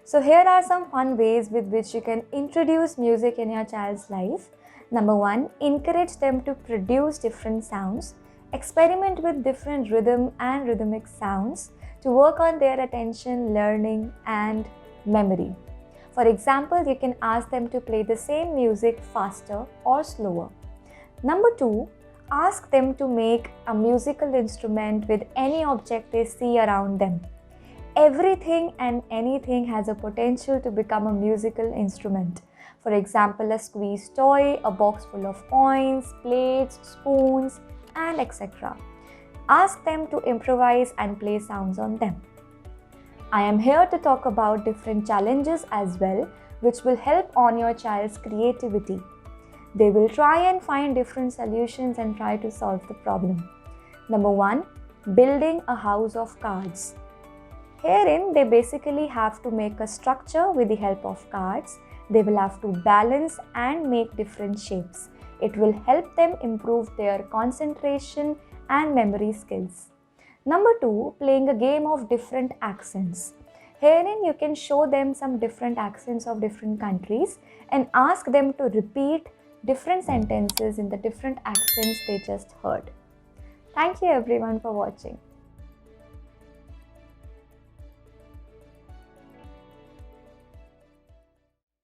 So here are some fun ways with which you can introduce music in your child's life. Number one, encourage them to produce different sounds. Experiment with different rhythm and rhythmic sounds to work on their attention, learning, and memory. For example, you can ask them to play the same music faster or slower. Number two, ask them to make a musical instrument with any object they see around them. Everything and anything has a potential to become a musical instrument. For example, a squeeze toy, a box full of coins, plates, spoons, and etc. Ask them to improvise and play sounds on them. I am here to talk about different challenges as well, which will help on your child's creativity. They will try and find different solutions and try to solve the problem. Number one, building a house of cards. Herein, they basically have to make a structure with the help of cards. They will have to balance and make different shapes. It will help them improve their concentration and memory skills. Number two, playing a game of different accents. Herein, you can show them some different accents of different countries and ask them to repeat different sentences in the different accents they just heard. Thank you everyone for watching.